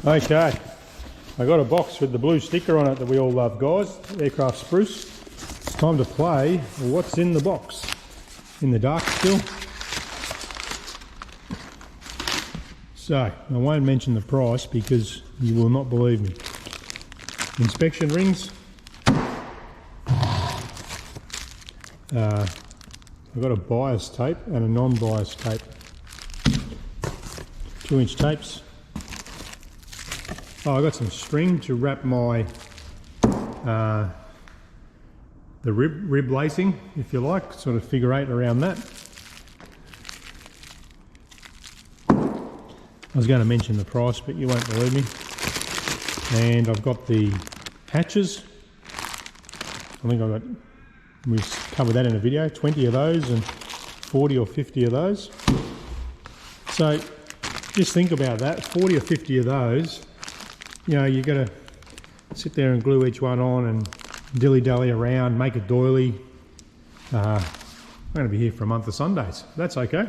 Okay, I got a box with the blue sticker on it that we all love, guys. Aircraft spruce. It's time to play what's in the box. In the dark still. So, I won't mention the price because you will not believe me. Inspection rings. I've got a bias tape and a non-bias tape. 2-inch tapes. Oh, I got some string to wrap my the rib lacing, if you like, sort of figure 8 around that. I was going to mention the price, but you won't believe me. And I've got the hatches. I think we covered that in a video. 20 of those and 40 or 50 of those. So just think about that. 40 or 50 of those. You know, you've got to sit there and glue each one on and dilly-dally around, make a doily. I'm going to be here for a month of Sundays. That's okay.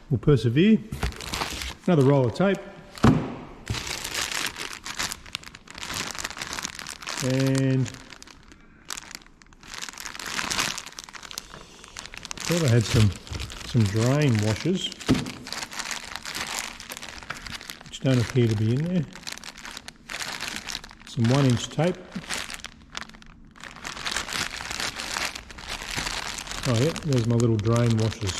We'll persevere. Another roll of tape. And I thought I had some drain washers, which don't appear to be in there. Some 1-inch tape. Oh yeah, there's my little drain washers.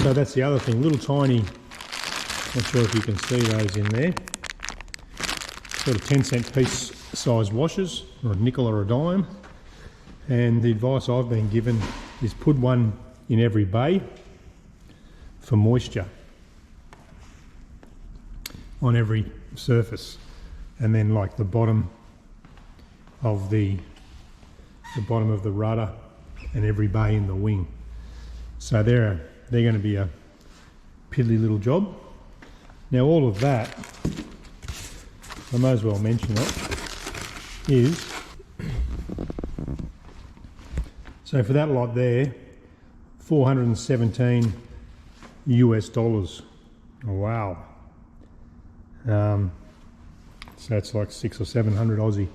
So that's the other thing, little tiny, not sure if you can see those in there, sort of 10-cent piece size washers, or a nickel or a dime. And the advice I've been given is put one in every bay for moisture on every surface. And then like the bottom of the bottom of the rudder and every bay in the wing. So they're going to be a piddly little job. Now all of that, I may as well mention it, is, so for that lot there, $417 US. Oh, wow. So it's like 600 or 700 Aussie.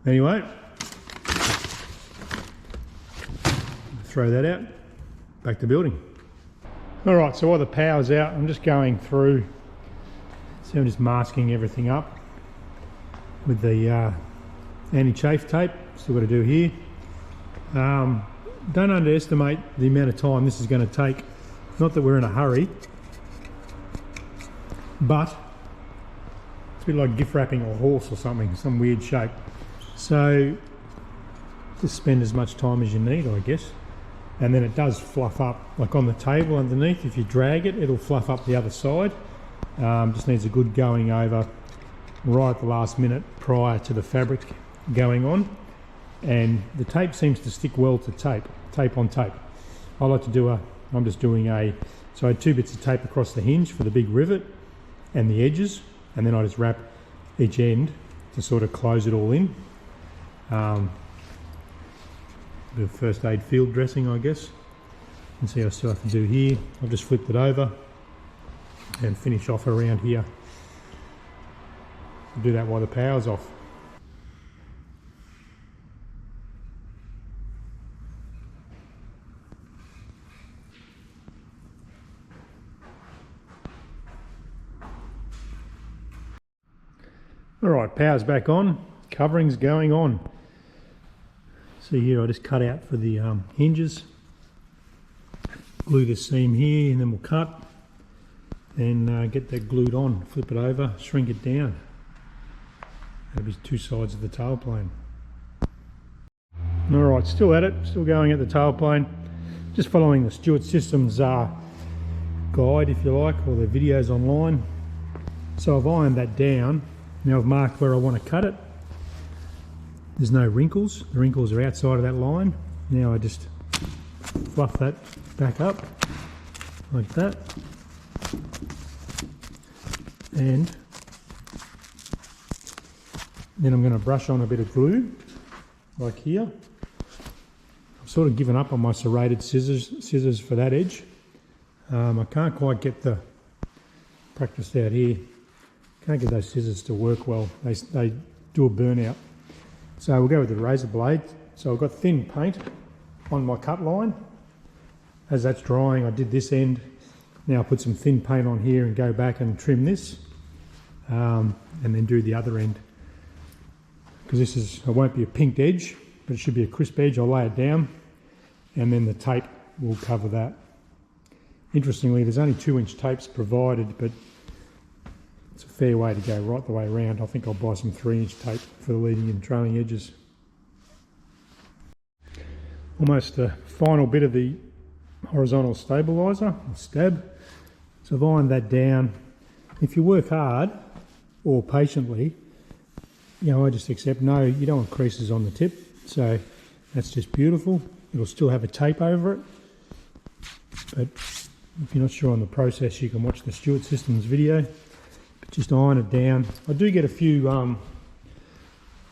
Anyway, throw that out, back to building. All right, so while the power's out, I'm just going through, so I'm just masking everything up with the anti-chafe tape. Still got to do here. Don't underestimate the amount of time this is going to take. Not that we're in a hurry, but it's a bit like gift wrapping a horse or something, some weird shape. So just spend as much time as you need, I guess. And then it does fluff up, like on the table underneath. If you drag it, it'll fluff up the other side. Just needs a good going over right at the last minute prior to the fabric going on. And the tape seems to stick well to tape on tape. I like to do I'm just doing so I had 2 bits of tape across the hinge for the big rivet and the edges, and then I just wrap each end to sort of close it all in. The first aid field dressing, I guess. And see what I still have to do here. I've just flipped it over and finish off around here. I'll do that while the power's off. Alright, power's back on, covering's going on. See here, I just cut out for the hinges. Glue this seam here and then we'll cut and get that glued on. Flip it over, shrink it down. That'll be 2 sides of the tailplane. Alright, still at it, still going at the tailplane. Just following the Stewart Systems guide, if you like, or the videos online. So I've ironed that down. Now I've marked where I want to cut it. There's no wrinkles. The wrinkles are outside of that line. Now I just fluff that back up like that. And then I'm going to brush on a bit of glue like here. I've sort of given up on my serrated scissors for that edge. I can't quite get the practiced out here Can't get those scissors to work well. They do a burnout. So we'll go with the razor blade. So I've got thin paint on my cut line. As that's drying, I did this end. Now I'll put some thin paint on here and go back and trim this, and then do the other end. Because it won't be a pinked edge, but it should be a crisp edge. I'll lay it down, and then the tape will cover that. Interestingly, there's only 2-inch tapes provided, but it's a fair way to go right the way around. I think I'll buy some 3-inch tape for the leading and trailing edges. Almost the final bit of the horizontal stabiliser, stab. So I've ironed that down. If you work hard or patiently, you know, I just accept, no, you don't want creases on the tip. So that's just beautiful. It'll still have a tape over it. But if you're not sure on the process, you can watch the Stewart Systems video. But just iron it down. I do get a few, you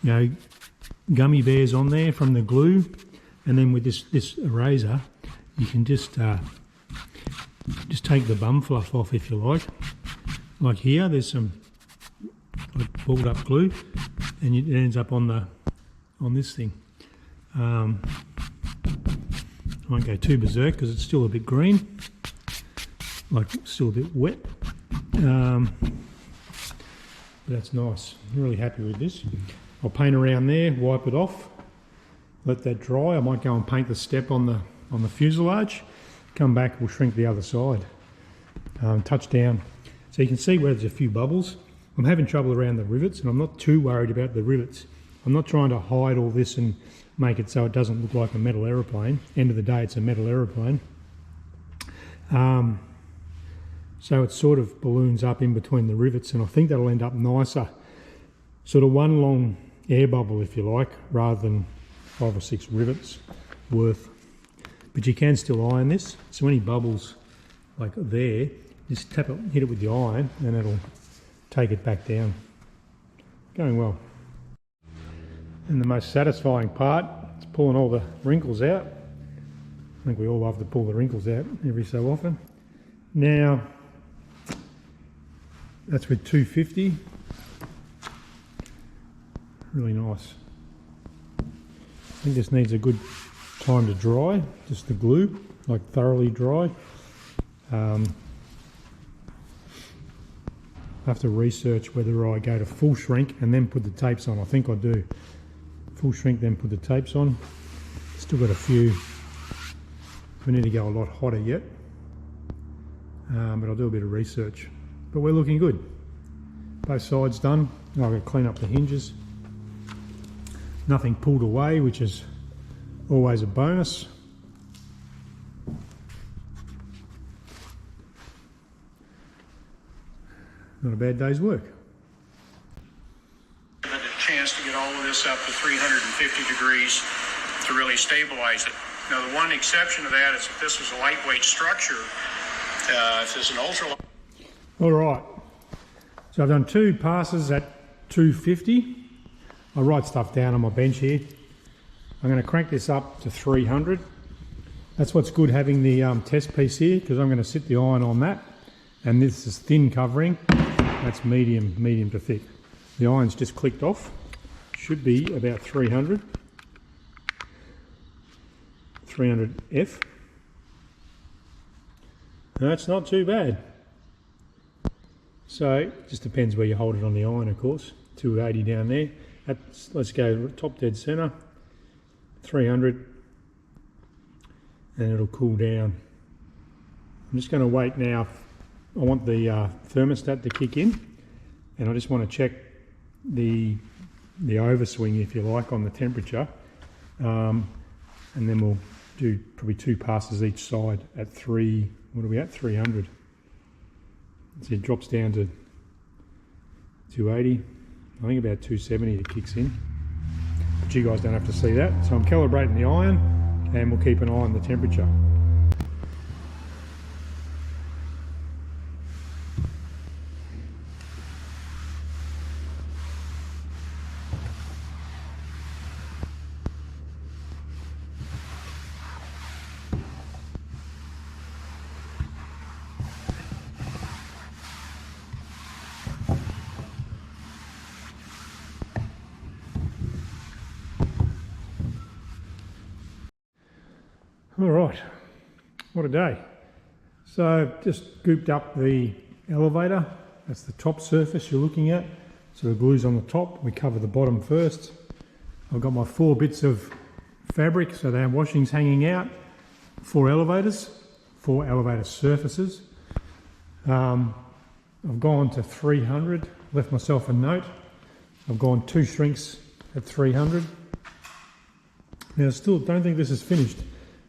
know, gummy bears on there from the glue. And then with this eraser, you can just take the bum fluff off if you like. Like here, there's some like balled up glue, and it ends up on this thing. I won't go too berserk because it's still a bit green, like still a bit wet. But that's nice. I'm really happy with this. I'll paint around there, wipe it off, let that dry. I might go and paint the step on the fuselage. Come back, we'll shrink the other side. Touch down. So you can see where there's a few bubbles. I'm having trouble around the rivets, and I'm not too worried about the rivets. I'm not trying to hide all this and make it so it doesn't look like a metal aeroplane. End of the day, it's a metal aeroplane. So it sort of balloons up in between the rivets, and I think that'll end up nicer. Sort of one long air bubble, if you like, rather than 5 or 6 rivets worth. But you can still iron this. So any bubbles like there, just tap it, hit it with the iron, and it'll take it back down. Going well. And the most satisfying part is pulling all the wrinkles out. I think we all love to pull the wrinkles out every so often. Now, that's with 250. Really nice. I think this needs a good time to dry, just the glue, like thoroughly dry. I have to research whether I go to full shrink and then put the tapes on. I think I do. Full shrink, then put the tapes on. Still got a few. We need to go a lot hotter yet, but I'll do a bit of research. But we're looking good. Both sides done. I've got to clean up the hinges. Nothing pulled away, which is always a bonus. Not a bad day's work. Give it a chance to get all of this up to 350 degrees to really stabilize it. Now, the one exception to that is if this was a lightweight structure, if it's an ultra. All right. So I've done 2 passes at 250. I write stuff down on my bench here. I'm going to crank this up to 300. That's what's good having the test piece here, because I'm going to sit the iron on that. And this is thin covering. That's medium to thick. The iron's just clicked off. Should be about 300. 300F. That's not too bad. So, it just depends where you hold it on the iron, of course. 280 down there. Let's go top dead centre. 300. And it'll cool down. I'm just going to wait now. I want the thermostat to kick in, and I just want to check the overswing, if you like, on the temperature, and then we'll do probably 2 passes each side at 300. So it drops down to 280. I think about 270 it kicks in, but you guys don't have to see that. So I'm calibrating the iron, and we'll keep an eye on the temperature. All right, what a day. So I've just gooped up the elevator. That's the top surface you're looking at. So the glue's on the top, we cover the bottom first. I've got my 4 bits of fabric, so the washing's hanging out. 4 elevators, 4 elevator surfaces. I've gone to 300, left myself a note. I've gone 2 shrinks at 300. Now, still don't think this is finished.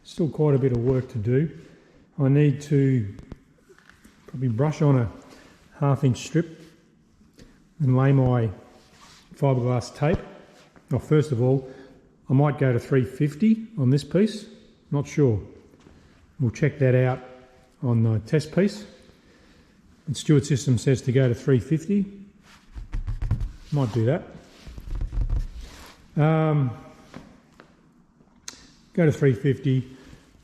Still quite a bit of work to do. I need to probably brush on a 1/2 inch strip and lay my fiberglass tape. Well, first of all, I might go to 350 on this piece, not sure. We'll check that out on the test piece. And Stewart System says to go to 350. Might do that. Go to 350,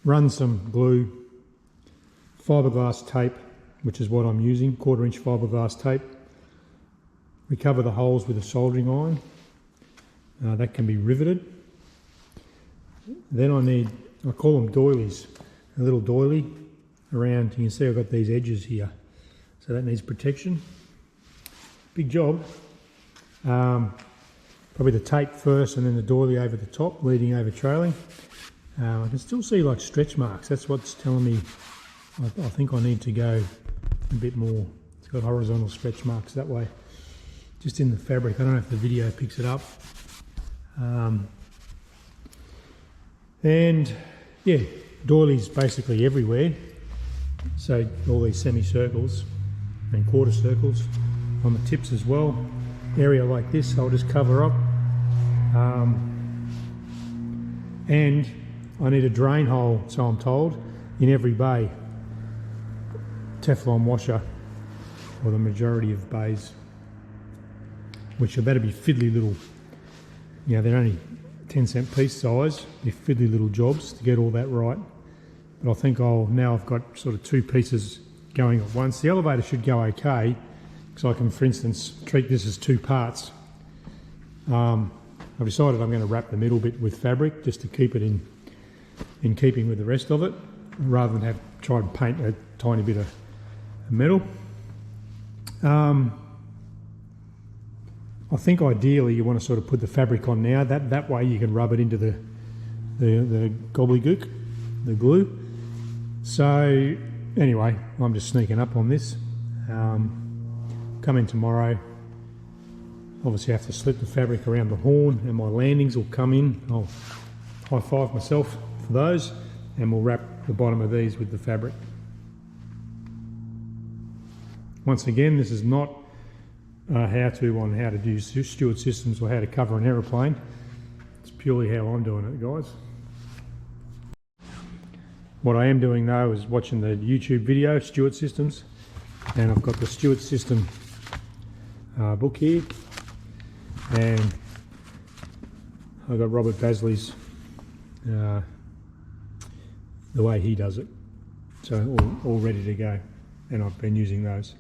run some glue, fiberglass tape, which is what I'm using, 1/4 inch fiberglass tape. We cover the holes with a soldering iron. That can be riveted. Then I call them doilies, a little doily around. You can see I've got these edges here, so that needs protection. Big job. Probably the tape first and then the doily over the top, leading over trailing. I can still see like stretch marks. That's what's telling me I think I need to go a bit more. It's got horizontal stretch marks that way, just in the fabric. I don't know if the video picks it up. And yeah, doilies basically everywhere. So all these semicircles and quarter circles on the tips as well. Area like this I'll just cover up. And I need a drain hole, so I'm told, in every bay. Teflon washer, or the majority of bays, which are better be fiddly little, you know, they're only 10-cent piece size. They're fiddly little jobs to get all that right. But I think now I've got sort of 2 pieces going at once. The elevator should go okay, because I can, for instance, treat this as 2 parts. I've decided I'm going to wrap the middle bit with fabric just to keep it in keeping with the rest of it, rather than try and paint a tiny bit of metal. I think ideally you want to sort of put the fabric on now. That way you can rub it into the gobbledygook, the glue. So anyway, I'm just sneaking up on this. Come in tomorrow. Obviously have to slip the fabric around the horn, and my landings will come in. I'll high five myself for those, and we'll wrap the bottom of these with the fabric. Once again, this is not how-to on how to do Stewart Systems or how to cover an aeroplane. It's purely how I'm doing it, guys. What I am doing though is watching the YouTube video, Stewart Systems, and I've got the Stewart System book here, and I've got Robert Basley's the way he does it, so all ready to go, and I've been using those.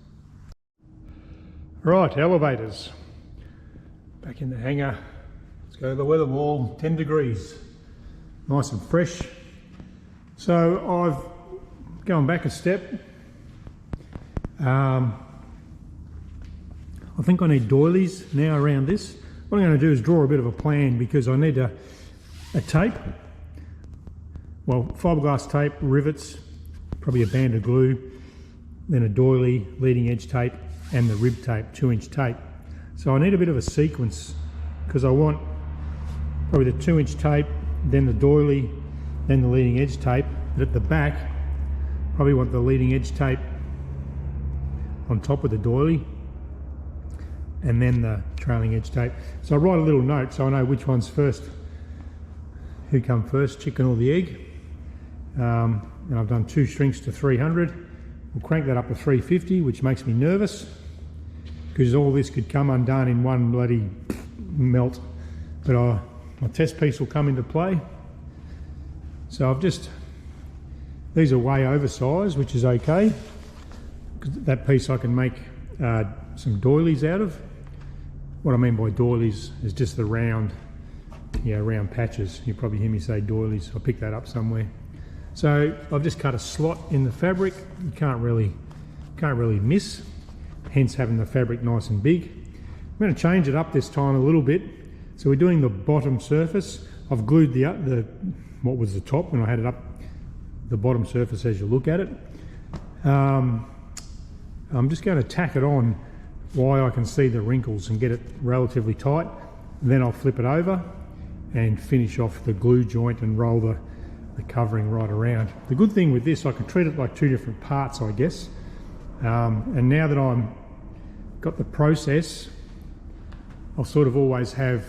Right, elevators. Back in the hangar. Let's go to the weather wall, 10 degrees. Nice and fresh. So I've gone back a step. I think I need doilies now around this. What I'm going to do is draw a bit of a plan, because I need a tape. Well, fiberglass tape, rivets, probably a band of glue, then a doily, leading edge tape, and the rib tape, 2-inch tape. So I need a bit of a sequence, because I want probably the 2-inch tape, then the doily, then the leading edge tape. But at the back, probably want the leading edge tape on top of the doily, and then the trailing edge tape. So I write a little note so I know which one's first, who come first, chicken or the egg. And I've done 2 shrinks to 300. We'll crank that up to 350, which makes me nervous, because all this could come undone in one bloody melt. But my test piece will come into play. So these are way oversized, which is okay, because that piece I can make some doilies out of. What I mean by doilies is just the round patches. You probably hear me say doilies. I'll pick that up somewhere. So I've just cut a slot in the fabric. You can't really miss, hence having the fabric nice and big. I'm going to change it up this time a little bit. So we're doing the bottom surface. I've glued the what was the top when I had it up, the bottom surface as you look at it. I'm just going to tack it on while I can see the wrinkles and get it relatively tight. Then I'll flip it over and finish off the glue joint and roll the covering right around. The good thing with this, I can treat it like two different parts, I guess. And now that I'm got the process, I'll sort of always have,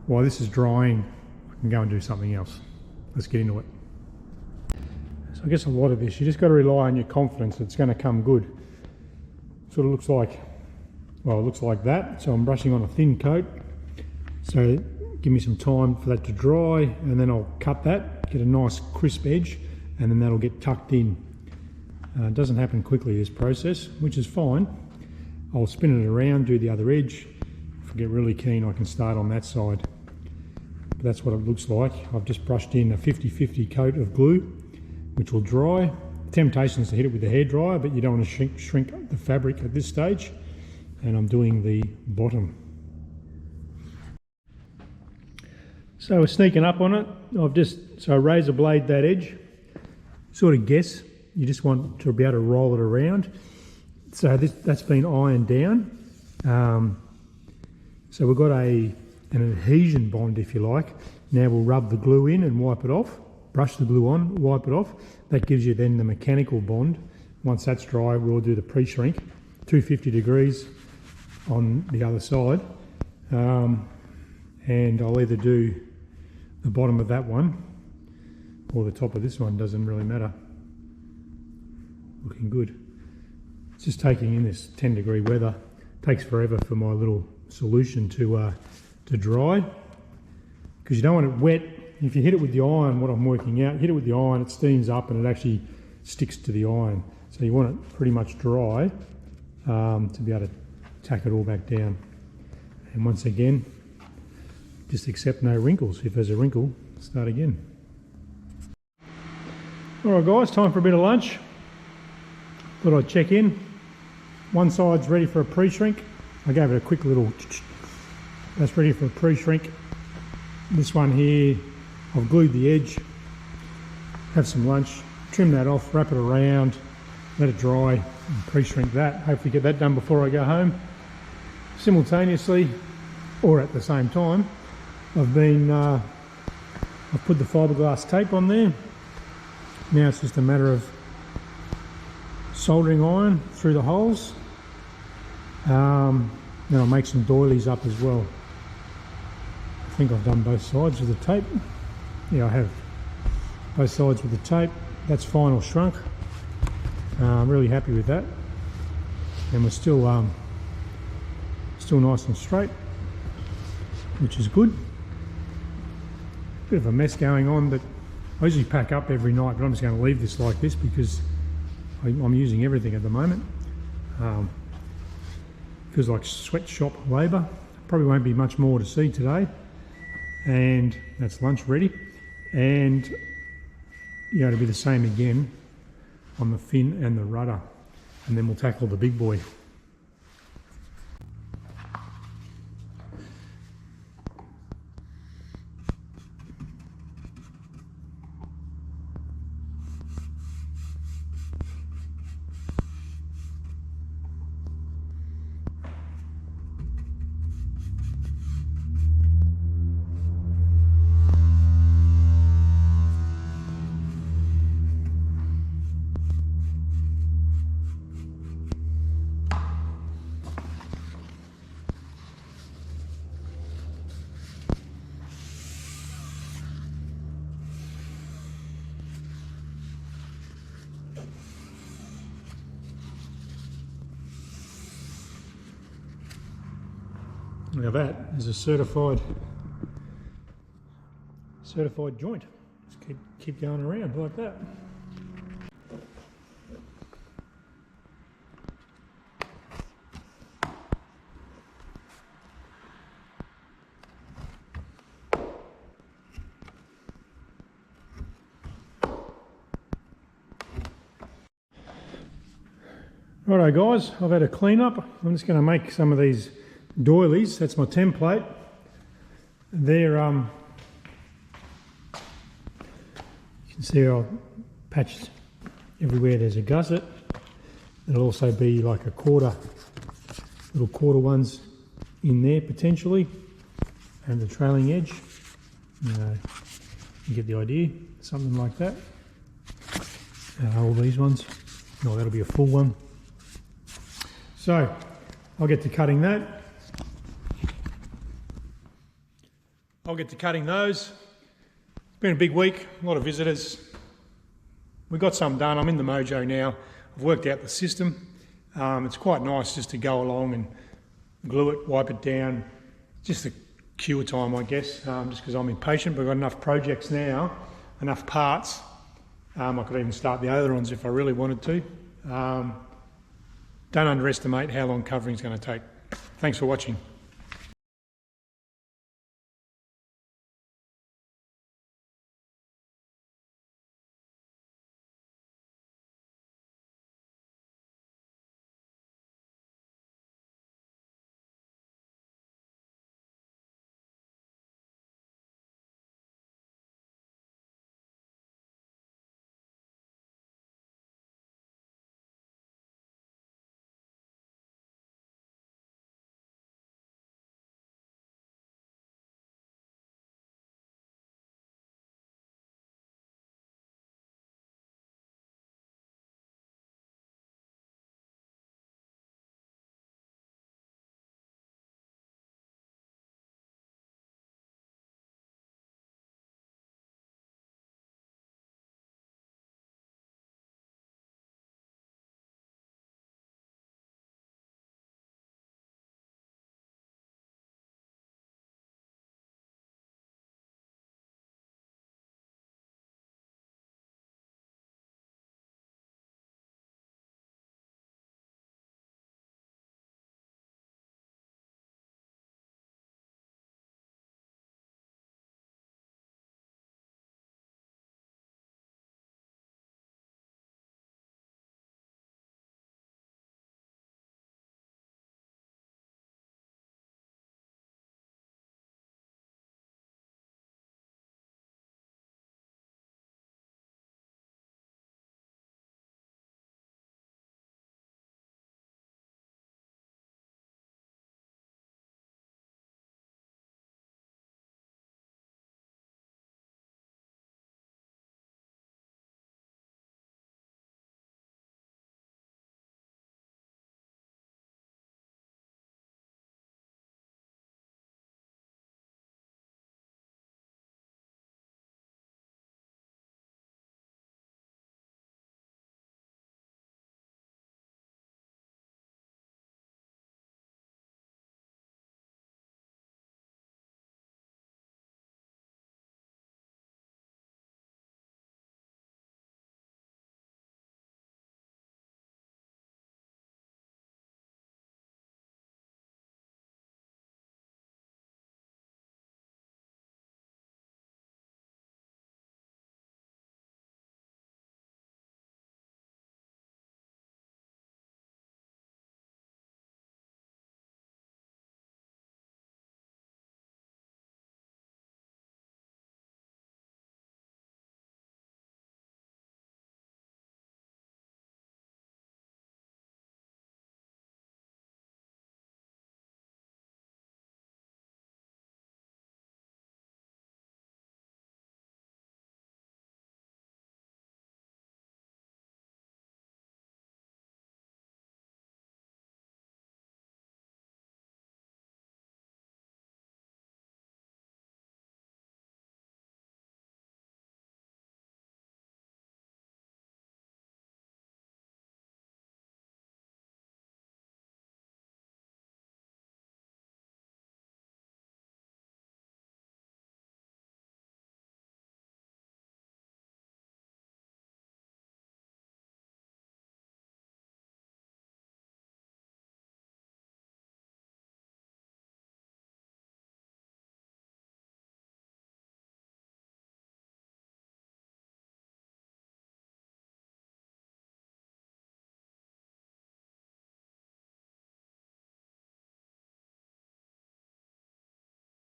while this is drying, I can go and do something else. Let's get into it. So I guess a lot of this, you just got to rely on your confidence it's going to come good. Sort of looks like, well, it looks like that. So I'm brushing on a thin coat. So give me some time for that to dry, and then I'll cut that, get a nice crisp edge, and then that'll get tucked in. It doesn't happen quickly, this process, which is fine. I'll spin it around, do the other edge. If I get really keen, I can start on that side. But that's what it looks like. I've just brushed in a 50-50 coat of glue, which will dry. The temptation is to hit it with the hairdryer, but you don't want to shrink the fabric at this stage. And I'm doing the bottom. So we're sneaking up on it. I razor blade that edge. Sort of guess. You just want to be able to roll it around. So that's been ironed down. So we've got an adhesion bond, if you like. Now we'll rub the glue in and wipe it off. Brush the glue on, wipe it off. That gives you then the mechanical bond. Once that's dry, we'll do the pre-shrink, 250 degrees on the other side. And I'll either do the bottom of that one or the top of this one, doesn't really matter. Looking good. It's just taking in this 10-degree weather. Takes forever for my little solution to dry, because you don't want it wet. If you hit it with the iron, what I'm working out, hit it with the iron, it steams up and it actually sticks to the iron. So you want it pretty much dry to be able to tack it all back down. And once again, just accept no wrinkles. If there's a wrinkle, start again. Alright guys, time for a bit of lunch. Thought I'd check in. One side's ready for a pre-shrink. I gave it a quick little, that's ready for a pre-shrink. This one here, I've glued the edge, have some lunch, trim that off, wrap it around, let it dry, and pre-shrink that. Hopefully get that done before I go home. Simultaneously, or at the same time, I've put the fiberglass tape on there. Now it's just a matter of soldering iron through the holes. Then I'll make some doilies up as well. I think I've done both sides with the tape. Yeah, I have. Both sides with the tape. That's final shrunk. I'm really happy with that. And we're still nice and straight, which is good. Bit of a mess going on, but I usually pack up every night, but I'm just going to leave this like this because I'm using everything at the moment. Feels like sweatshop labour. Probably won't be much more to see today. And that's lunch ready. And it'll be the same again on the fin and the rudder. And then we'll tackle the big boy. Now that is a certified joint. Just keep going around like that. Righto guys, I've had a clean up. I'm just going to make some of these doilies. That's my template. They're you can see I've patched everywhere there's a gusset. There'll also be like a little quarter ones in there potentially, and the trailing edge. You get the idea, something like that. All these ones. No, that'll be a full one. So I'll get to cutting that. I'll get to cutting those. It's been a big week, a lot of visitors. We got some done. I'm in the mojo now. I've worked out the system. It's quite nice just to go along and glue it, wipe it down. Just a cure time, I guess, just because I'm impatient. But I've got enough projects now, enough parts. I could even start the ailerons if I really wanted to. Don't underestimate how long covering is going to take. Thanks for watching.